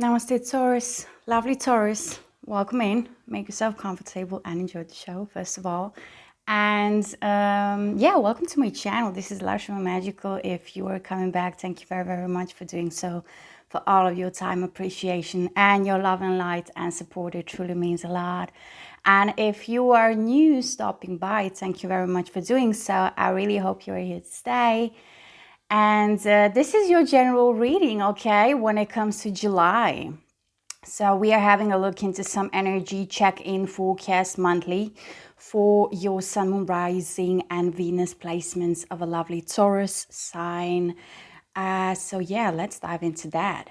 Namaste, Taurus. Lovely Taurus. Welcome in. Make yourself comfortable and enjoy the show, first of all. And yeah, welcome to my channel. This is Lashroomamagical. If you are coming back, thank you very, very much for doing so. For all of your time, appreciation, and your love and light and support. It truly means a lot. And if you are new stopping by, thank you very much for doing so. I really hope you're here to stay. And this is your general reading, okay, when it comes to July. So we are having a look into some energy check-in forecast monthly for your sun, moon, rising, and Venus placements of a lovely Taurus sign. So yeah, let's dive into that.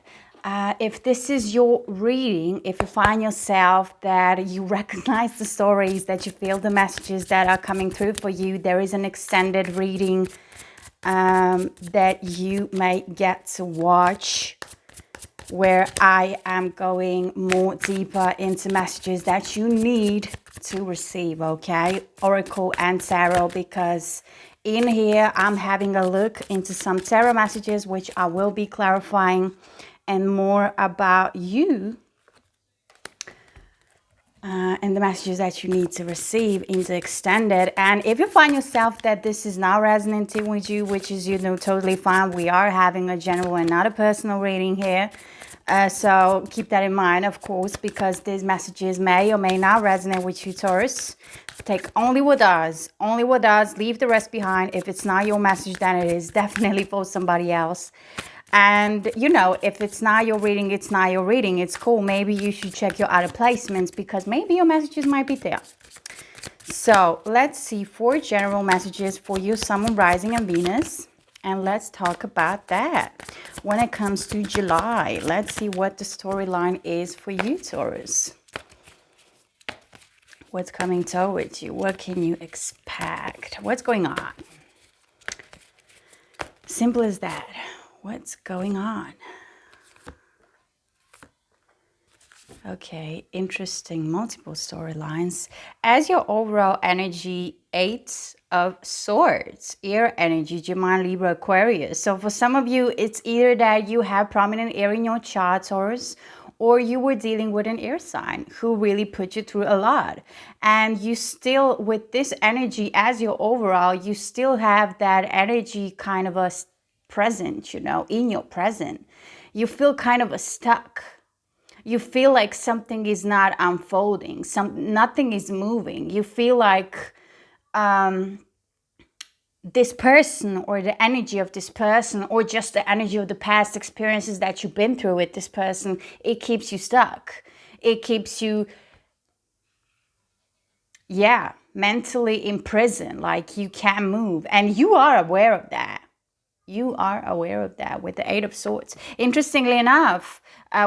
If this is your reading, if you find yourself that you recognize the stories, that you feel the messages that are coming through for you, there is an extended reading that you may get to watch where I am going more deeper into messages that you need to receive, okay? Oracle and Tarot, because in here I'm having a look into some Tarot messages which I will be clarifying and more about you and the messages that you need to receive into extended. And if you find yourself that this is not resonating with you, which is, totally fine. We are having a general and not a personal reading here. So keep that in mind, of course, because these messages may or may not resonate with you, Taurus. Take only what does. Only what does. Leave the rest behind. If it's not your message, then it is definitely for somebody else. And, if it's not your reading, it's not your reading. It's cool. Maybe you should check your other placements because maybe your messages might be there. So let's see 4 general messages for you, Sun, Moon, Rising, and Venus. And let's talk about that. When it comes to July, let's see what the storyline is for you, Taurus. What's coming towards you? What can you expect? What's going on? Simple as that. What's going on? Okay, interesting. Multiple storylines. As your overall energy, 8 of Swords, air energy, Gemini, Libra, Aquarius. So for some of you, it's either that you have prominent air in your chart, Taurus, or you were dealing with an air sign who really put you through a lot. And you still, with this energy as your overall, you still have that energy kind of a present, in your present. You feel kind of stuck. You feel like something is not unfolding. Nothing is moving. You feel like this person or the energy of this person or just the energy of the past experiences that you've been through with this person, it keeps you stuck. It keeps you, mentally imprisoned, like you can't move. And you are aware of that. You are aware of that with the 8 of Swords. Interestingly enough,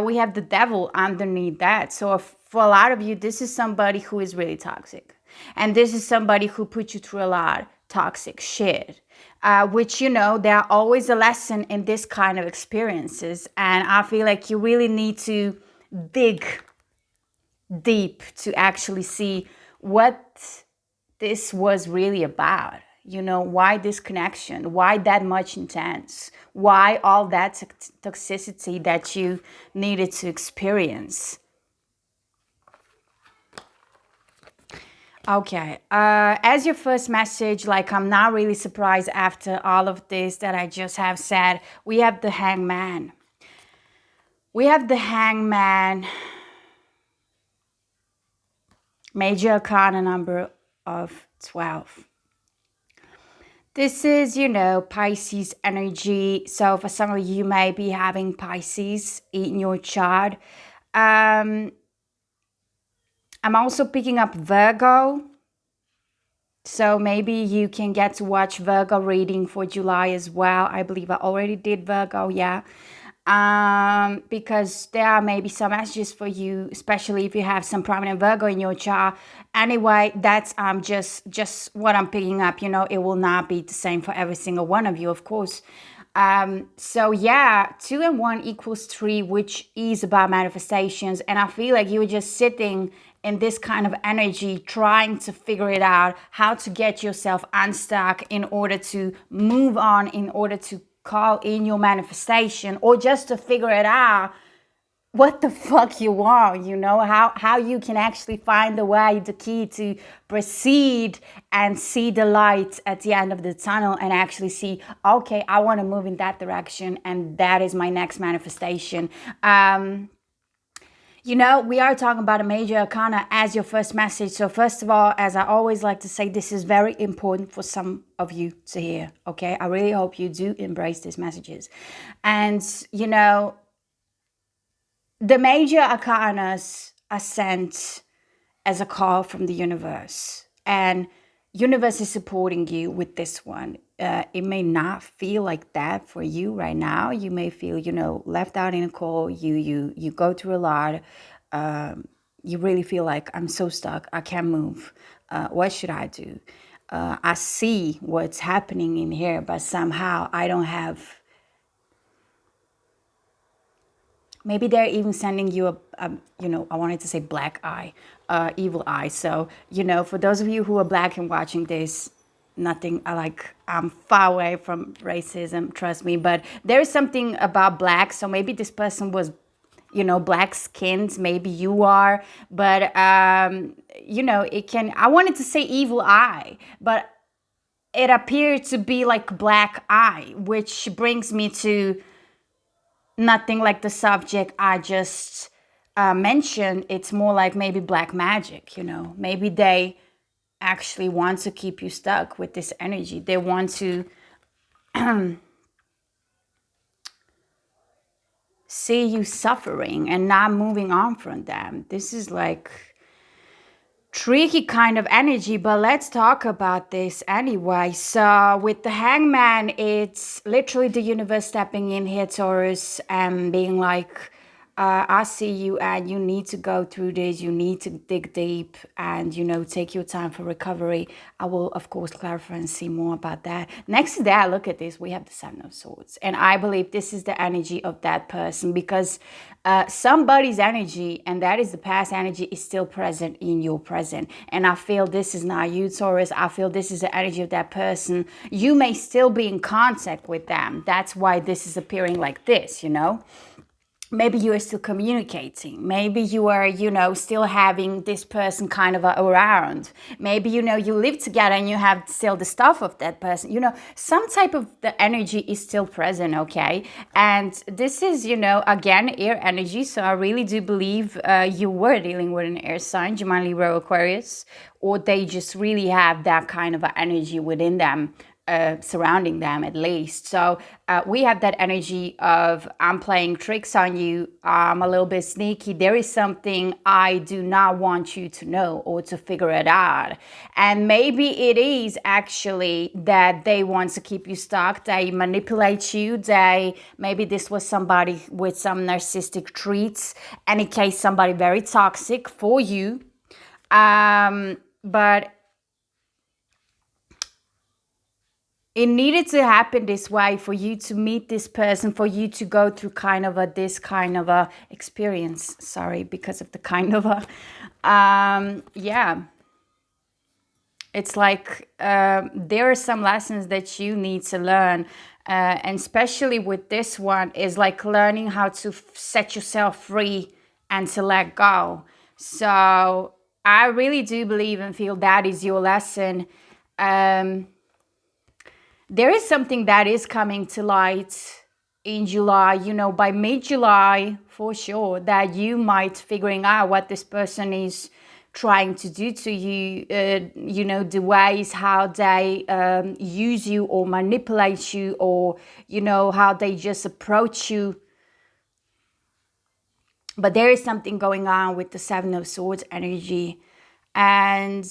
we have the Devil underneath that. So for a lot of you, this is somebody who is really toxic. And this is somebody who put you through a lot of toxic shit. Which, there are always a lesson in this kind of experiences. And I feel like you really need to dig deep to actually see what this was really about. Why this connection? Why that much intense? Why all that toxicity that you needed to experience? Okay, as your first message, like I'm not really surprised after all of this that I just have said, we have the Hangman. We have the Hangman, Major Arcana number of 12. This is, Pisces energy. So for some of you, you may be having Pisces in your chart. I'm also picking up Virgo. So maybe you can get to watch Virgo reading for July as well. I believe I already did Virgo, yeah. Because there are maybe some messages for you, especially if you have some prominent Virgo in your chart. Anyway, that's just what I'm picking up. It will not be the same for every single one of you, of course. So yeah, 2 and 1 equals 3, which is about manifestations. And I feel like you're just sitting in this kind of energy, trying to figure it out, how to get yourself unstuck in order to move on, in order to call in your manifestation, or just to figure it out what the fuck you want, how you can actually find the way, the key to proceed and see the light at the end of the tunnel, and actually see, okay, I want to move in that direction, and that is my next manifestation. We are talking about a major arcana as your first message. So first of all, as I always like to say, this is very important for some of you to hear. Okay, I really hope you do embrace these messages. And the major arcanas are sent as a call from the universe, and universe is supporting you with this one. It may not feel like that for you right now. You may feel, left out in a call. You go through a lot. You really feel like, I'm so stuck. I can't move. What should I do? I see what's happening in here, but somehow I don't have. Maybe they're even sending you I wanted to say black eye, evil eye. So, for those of you who are black and watching this, I'm far away from racism, trust me. But there is something about black. So maybe this person was, black skinned. Maybe you are. But, I wanted to say evil eye, but it appeared to be like black eye, which brings me to nothing like the subject I just mentioned. It's more like maybe black magic, maybe they actually want to keep you stuck with this energy. They want to see you suffering and not moving on from them. This is like tricky kind of energy, but let's talk about this anyway. So with the Hangman, it's literally the universe stepping in here, Taurus, and being like, I see you, and you need to go through this. You need to dig deep and, take your time for recovery. I will, of course, clarify and see more about that. Next to that, look at this. We have the Seven of Swords. And I believe this is the energy of that person, because somebody's energy, and that is the past energy, is still present in your present. And I feel this is not you, Taurus. I feel this is the energy of that person. You may still be in contact with them. That's why this is appearing like this, Maybe you are still communicating. Maybe you are, still having this person kind of around. Maybe, you live together and you have still the stuff of that person. Some type of the energy is still present, okay? And this is, again, air energy. So I really do believe you were dealing with an air sign, Gemini, Libra, Aquarius, or they just really have that kind of energy within them. Surrounding them, at least. So we have that energy of, I'm playing tricks on you. I'm a little bit sneaky. There is something I do not want you to know or to figure it out. And maybe it is actually that they want to keep you stuck. They manipulate you. Maybe this was somebody with some narcissistic traits. Any case, somebody very toxic for you. But it needed to happen this way for you to meet this person, for you to go through this kind of a experience. Sorry, because of the kind of a, yeah. It's like there are some lessons that you need to learn. And especially with this one is like learning how to set yourself free and to let go. So I really do believe and feel that is your lesson. There is something that is coming to light in July, by mid-July, for sure, that you might figuring out what this person is trying to do to you, the ways how they use you or manipulate you, or, how they just approach you. But there is something going on with the Seven of Swords energy. And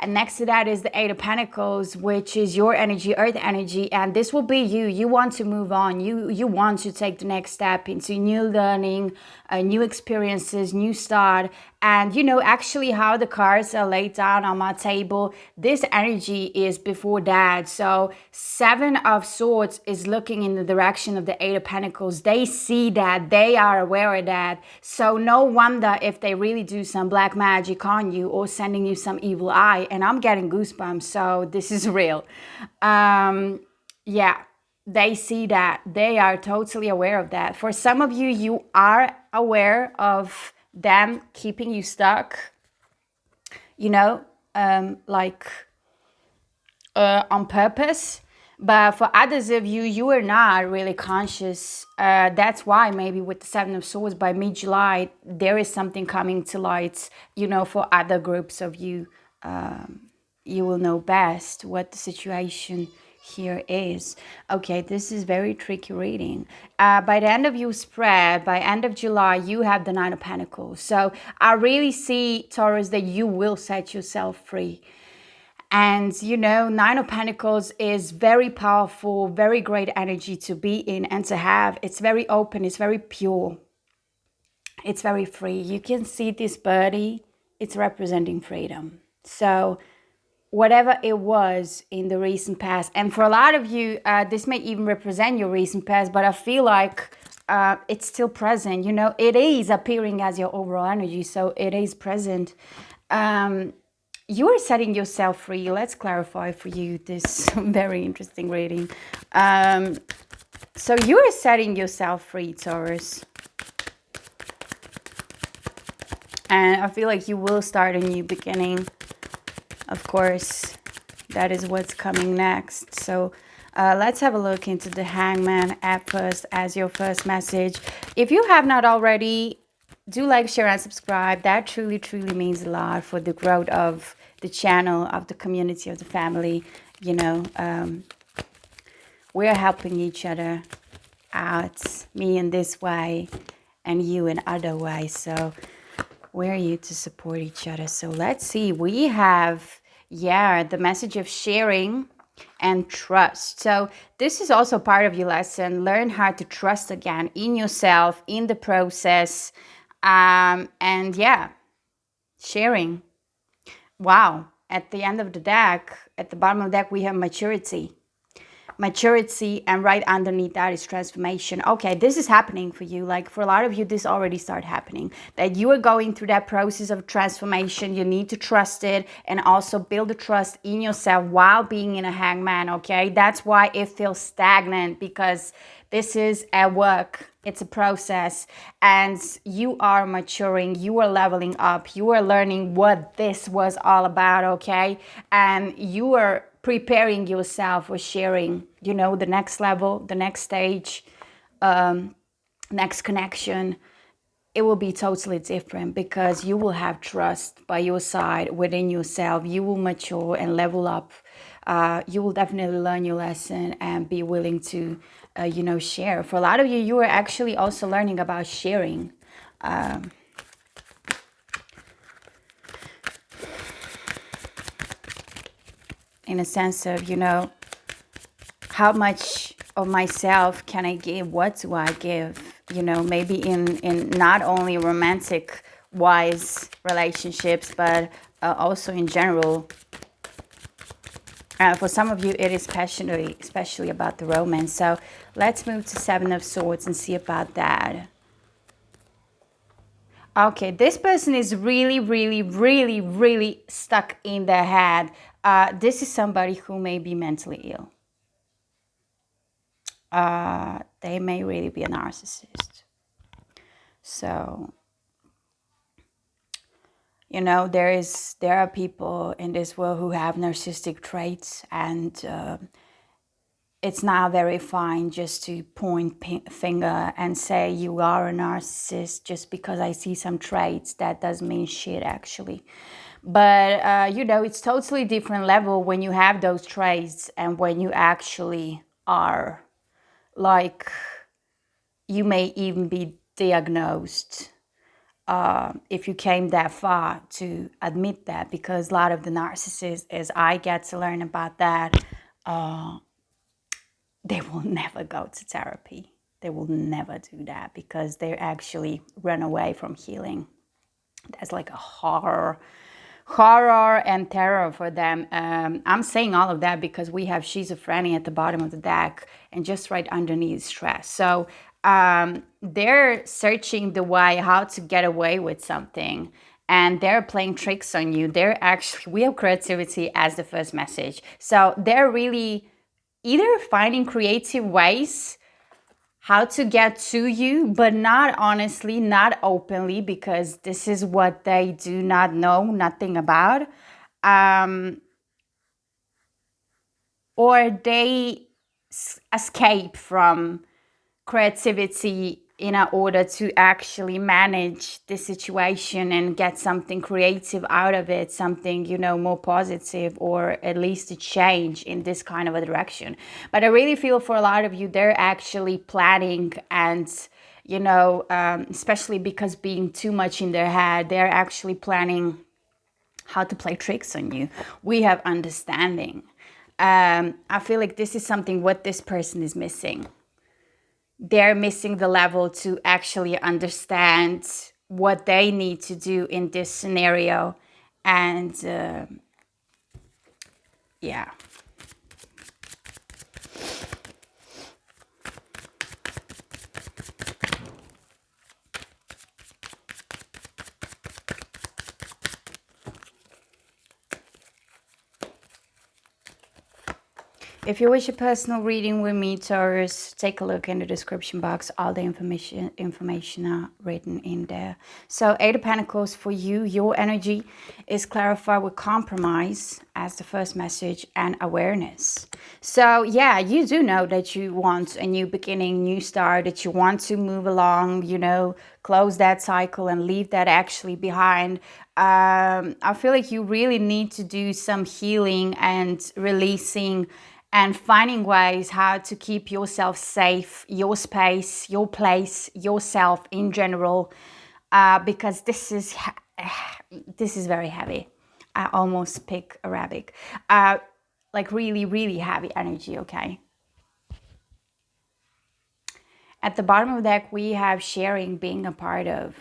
next to that is the Eight of Pentacles, which is your energy, earth energy. And this will be you. You want to move on. You want to take the next step into new learning, new experiences, new start. And, actually how the cards are laid down on my table, this energy is before that. So Seven of Swords is looking in the direction of the Eight of Pentacles. They see that. They are aware of that. So no wonder if they really do some black magic on you or sending you some evil eye. And I'm getting goosebumps. So this is real. they see that. They are totally aware of that. For some of you, you are aware of them keeping you stuck, you know, like on purpose. But for others of you, you are not really conscious. That's why maybe with the Seven of Swords, by mid-July, there is something coming to light, you know, for other groups of you. You will know best what the situation here is. Okay, this is very tricky reading. By the end of your spread, by end of July, you have the Nine of Pentacles. So I really see, Taurus, that you will set yourself free. And, you know, Nine of Pentacles is very powerful, very great energy to be in and to have. It's very open. It's very pure. It's very free. You can see this birdie. It's representing freedom. So whatever it was in the recent past, and for a lot of you, this may even represent your recent past, but I feel like it's still present. You know, it is appearing as your overall energy. So it is present. You are setting yourself free. Let's clarify for you this very interesting reading. So you are setting yourself free, Taurus. And I feel like you will start a new beginning. Of course, that is what's coming next. So let's have a look into the Hangman at first as your first message. If you have not already, do like, share, and subscribe. That truly, truly means a lot for the growth of the channel, of the community, of the family. You know, we're helping each other out, me in this way and you in other ways. So we're here to support each other. So let's see. We have, yeah, the message of sharing and trust. So this is also part of your lesson. Learn how to trust again in yourself, in the process. And yeah, sharing. Wow. At the end of the deck, at the bottom of the deck, we have maturity. Maturity, and right underneath that is transformation. Okay, this is happening for you. Like for a lot of you, this already started happening. That you are going through that process of transformation. You need to trust it and also build the trust in yourself while being in a hangman, okay? That's why it feels stagnant, because this is a work. It's a process, and you are maturing. You are leveling up. You are learning what this was all about, okay? And you are preparing yourself for sharing, you know, the next level, the next stage, next connection. It will be totally different because you will have trust by your side within yourself. You will mature and level up. You will definitely learn your lesson and be willing to, you know, share. For a lot of you, you are actually also learning about sharing. In a sense of, you know, how much of myself can I give? What do I give? You know, maybe in not only romantic wise relationships, but also in general. For some of you, it is especially about the romance. So let's move to Seven of Swords and see about that. Okay, this person is really, really, really, really stuck in their head. This is somebody who may be mentally ill. They may really be a narcissist. So, you know, there are people in this world who have narcissistic traits, and it's not very fine just to point finger and say you are a narcissist just because I see some traits. That doesn't mean shit, actually. But, you know, it's totally different level when you have those traits and when you actually are. Like, you may even be diagnosed if you came that far to admit that, because a lot of the narcissists, as I get to learn about that, they will never go to therapy. They will never do that because they actually run away from healing. That's like a horror and terror for them. I'm saying all of that because we have schizophrenia at the bottom of the deck and just right underneath stress. So they're searching the way how to get away with something, and they're playing tricks on you. They're actually, we have creativity as the first message. So they're really either finding creative ways how to get to you, but not honestly, not openly, because this is what they do not know nothing about. Um, or they escape from creativity in order to actually manage the situation and get something creative out of it, something, more positive, or at least a change in this kind of a direction. But I really feel for a lot of you, they're actually planning and, especially because being too much in their head, they're actually planning how to play tricks on you. We have understanding. I feel like this is something what this person is missing. They're missing the level to actually understand what they need to do in this scenario. And yeah. If you wish a personal reading with me, Taurus, take a look in the description box. All the information are written in there. So, Eight of Pentacles for you, your energy is clarified with compromise as the first message and awareness. So, yeah, you do know that you want a new beginning, new start, that you want to move along, close that cycle and leave that actually behind. I feel like you really need to do some healing and releasing and finding ways how to keep yourself safe, your space, your place, yourself in general, because this is very heavy. I almost pick Arabic, like really, really heavy energy. Okay. At the bottom of the deck, we have sharing, being a part of.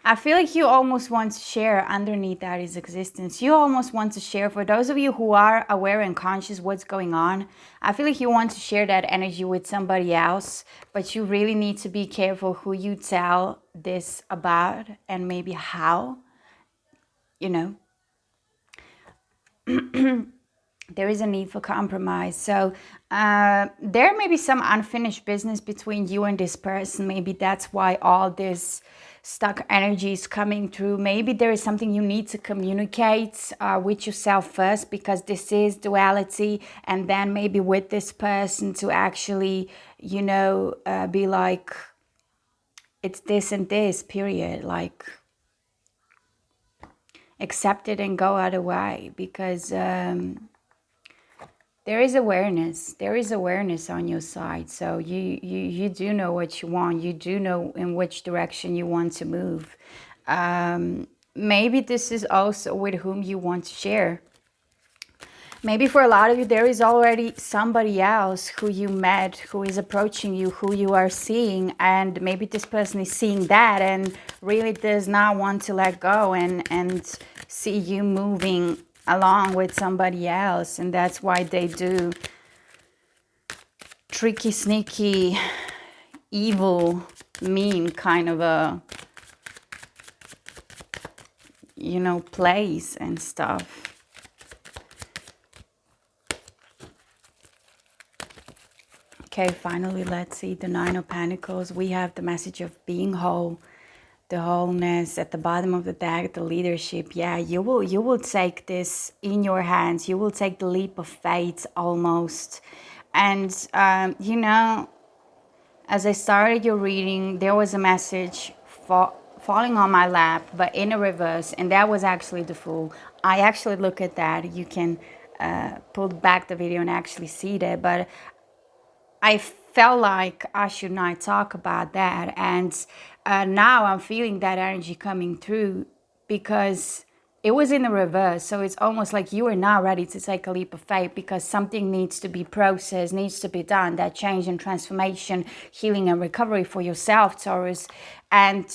I feel like you almost want to share underneath that is existence. You almost want to share, for those of you who are aware and conscious what's going on, I feel like you want to share that energy with somebody else, but you really need to be careful who you tell this about and maybe how, there is a need for compromise. So there may be some unfinished business between you and this person. Maybe that's why all this stuck energy is coming through. Maybe there is something you need to communicate with yourself first, because this is duality, and then maybe with this person to actually, be like, it's this and this, period. Like, accept it and go out of the way, because there is awareness on your side. So you do know what you want. You do know in which direction you want to move. Maybe this is also with whom you want to share. Maybe for a lot of you, there is already somebody else who you met, who is approaching you, who you are seeing. And maybe this person is seeing that and really does not want to let go and see you moving along with somebody else. And that's why they do tricky, sneaky, evil, mean kind of a, plays and stuff. Okay, finally, let's see the Nine of Pentacles. We have the message of being whole, the wholeness. At the bottom of the deck, the leadership. Yeah, you will take this in your hands. You will take the leap of faith almost. And, as I started your reading, there was a message falling on my lap, but in a reverse. And that was actually the Fool. I actually look at that. You can pull back the video and actually see that. But I felt like I should not talk about that. And now I'm feeling that energy coming through, because it was in the reverse. So it's almost like you are now ready to take a leap of faith, because something needs to be processed, needs to be done. That change and transformation, healing and recovery for yourself, Taurus. And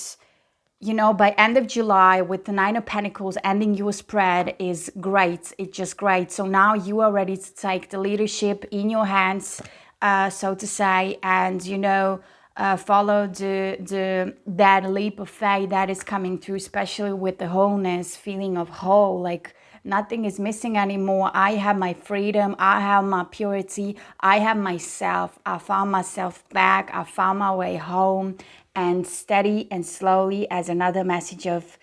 by end of July, with the Nine of Pentacles, ending your spread is great. It's just great. So now you are ready to take the leadership in your hands, so to say, and follow that leap of faith that is coming through, especially with the wholeness, feeling of whole, like Nothing is missing anymore. I have my freedom. I have my purity. I have myself. I found myself back. I found my way home. And steady and slowly, as another message of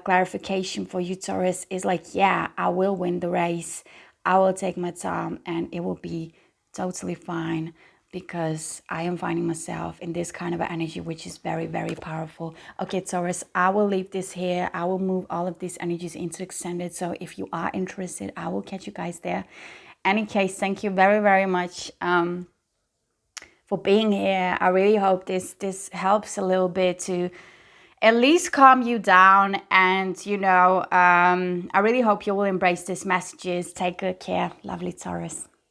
clarification for you, Taurus, is like, yeah, I will win the race. I will take my time and it will be totally fine, because I am finding myself in this kind of energy, which is very, very powerful. Okay, Taurus, I will leave this here. I will move all of these energies into extended. So if you are interested, I will catch you guys there. Any case, thank you very, very much for being here. I really hope this helps a little bit to at least calm you down. And, I really hope you will embrace these messages. Take good care. Lovely, Taurus.